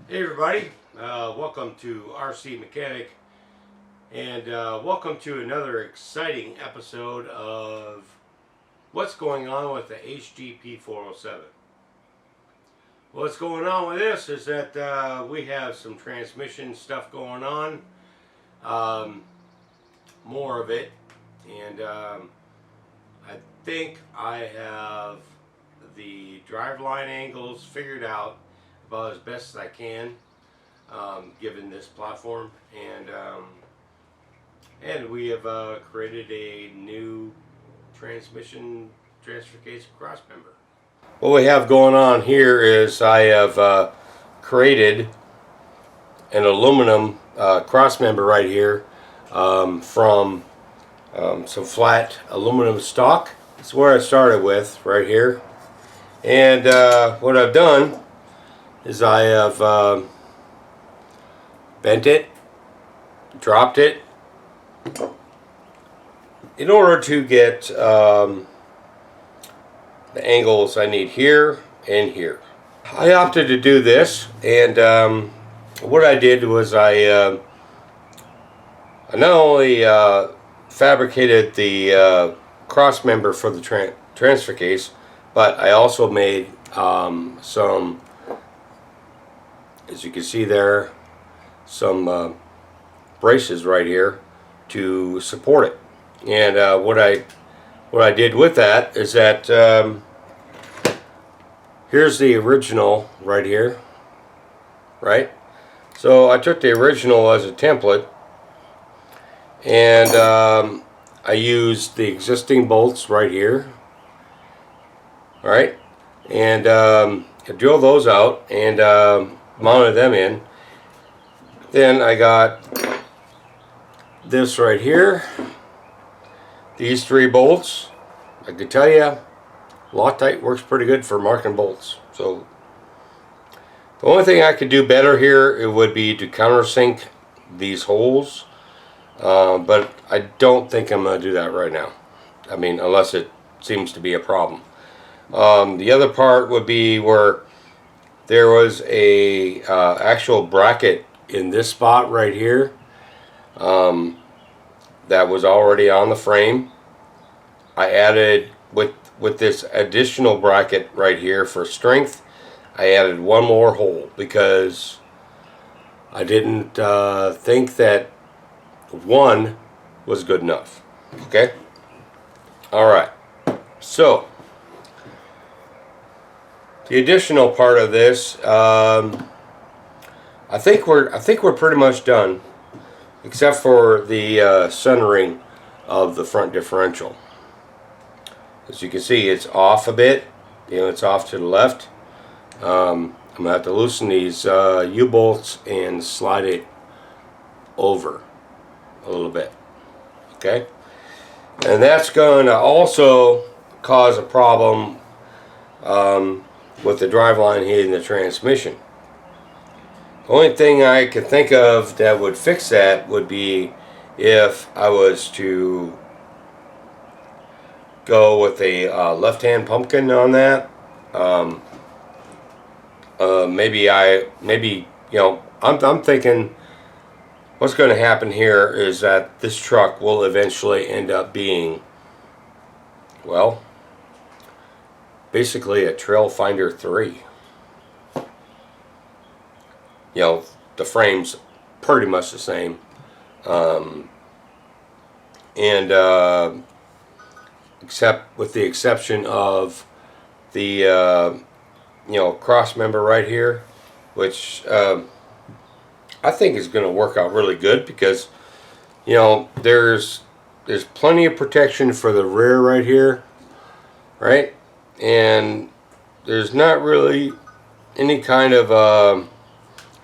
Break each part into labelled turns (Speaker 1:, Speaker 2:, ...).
Speaker 1: Hey everybody, welcome to RC Mechanic, and welcome to another exciting episode of what's going on with the P407. What's going on with this is that we have some transmission stuff going on, more of it, and I think I have the driveline angles figured out about as best as I can, given this platform, and we have created a new transmission transfer case Crossmember. What we have going on here is I have created an aluminum crossmember right here from some flat aluminum stock. That's where I started with, right here. And what I've done is I have bent it, dropped it, in order to get the angles I need here and here. I opted to do this, and what I did was I not only fabricated the cross member for the transfer case, but I also made some, as you can see there, some braces right here to support it. And what I did with that is that here's the original right here, right? So I took the original as a template, and I used the existing bolts right here, all right, and I drilled those out and mounted them in. Then I got this right here, these three bolts. I can tell you Loctite works pretty good for marking bolts. So the only thing I could do better here, it would be to countersink these holes, but I don't think I'm going to do that right now. I mean, unless it seems to be a problem. The other part would be where there was a actual bracket in this spot right here that was already on the frame. I added with this additional bracket right here for strength, I added one more hole because I didn't think that one was good enough. Okay, all right, so the additional part of this, I think we're pretty much done, except for the centering of the front differential. As you can see, it's off a bit. It's off to the left. I'm gonna have to loosen these U-bolts and slide it over a little bit. Okay, and that's going to also cause a problem with the driveline hitting the transmission. The only thing I could think of that would fix that would be if I was to go with a left-hand pumpkin on that. Maybe I'm thinking what's going to happen here is that this truck will eventually end up being, well, basically a Trail Finder 3. The frame's pretty much the same, and except with the exception of the cross member right here, which I think is going to work out really good because there's plenty of protection for the rear right here, right, and there's not really any kind of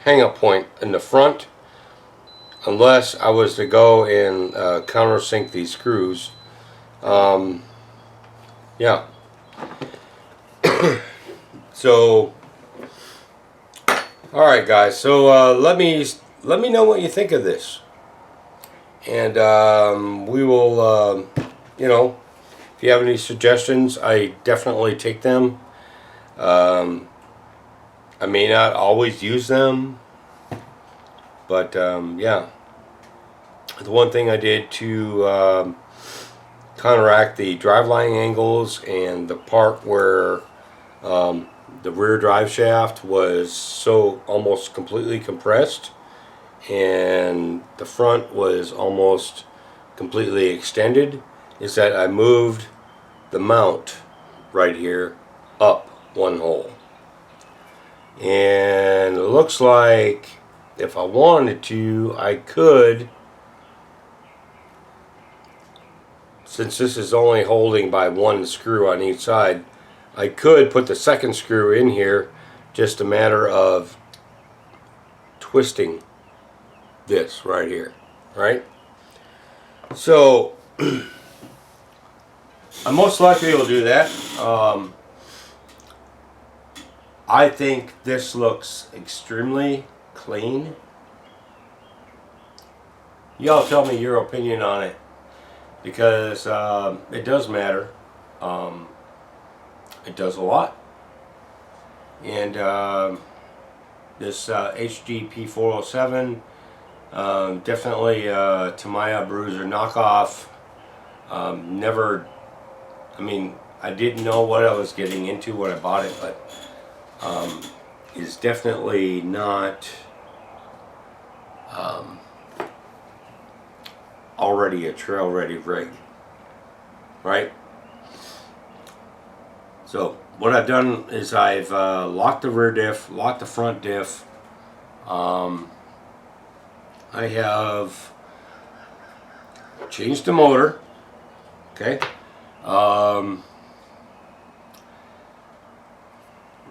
Speaker 1: hang-up point in the front unless I was to go and countersink these screws. Yeah. So, all right, guys. So let me know what you think of this, and we will. If you have any suggestions, I definitely take them. I may not always use them, but yeah. The one thing I did to counteract the driveline angles and the part where the rear drive shaft was so almost completely compressed and the front was almost completely extended is that I moved the mount right here up one hole. And it looks like if I wanted to, I could, since this is only holding by one screw on each side, I could put the second screw in here, just a matter of twisting this right here, right? So I most likely will do that. I think this looks extremely clean. Y'all tell me your opinion on it, because it does matter. It does a lot. And this HG P407, definitely Tamiya Bruiser knockoff. Never, I mean, I didn't know what I was getting into when I bought it, but is definitely not already a trail ready rig, right? So what I've done is I've locked the rear diff, locked the front diff. I have changed the motor. Okay.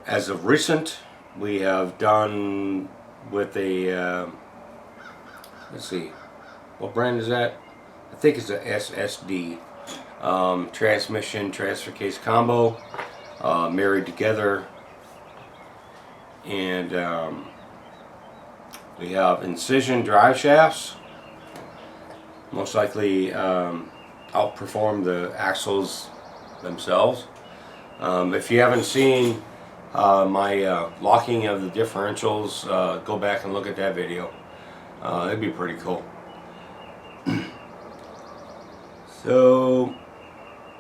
Speaker 1: As of recent, we have done with a, let's see, what brand is that? I think it's a SSD. Transmission transfer case combo, married together. And we have incision drive shafts. Most likely outperform the axles themselves. If you haven't seen my locking of the differentials, go back and look at that video. That'd be pretty cool. So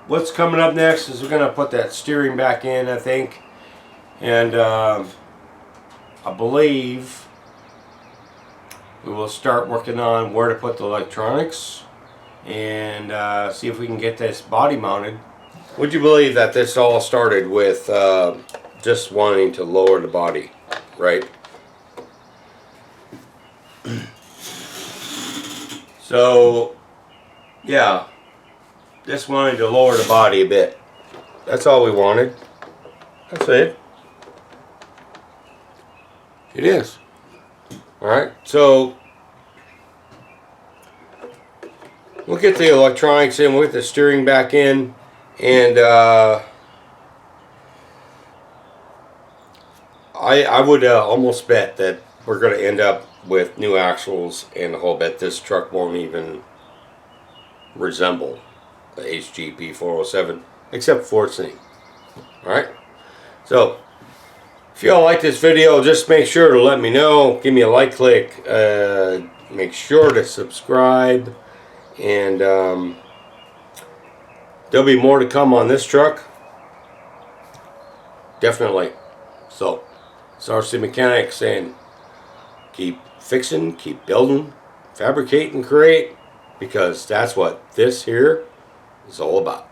Speaker 1: what's coming up next is we're going to put that steering back in, I think. And I believe we will start working on where to put the electronics and see if we can get this body mounted. Would you believe that this all started with just wanting to lower the body, right? So yeah, just wanted to lower the body a bit. That's all we wanted. That's it. It is. Alright, so we'll get the electronics in, we'll get the steering back in, and I would almost bet that we're going to end up with new axles and the whole bit. This truck won't even resemble the HG P407 except for its name. Alright, so if y'all like this video, just make sure to let me know. Give me a like, click, make sure to subscribe, and there'll be more to come on this truck, definitely. So it's RC Mechanic saying keep fixing, keep building, fabricate and create, because that's what this here is all about.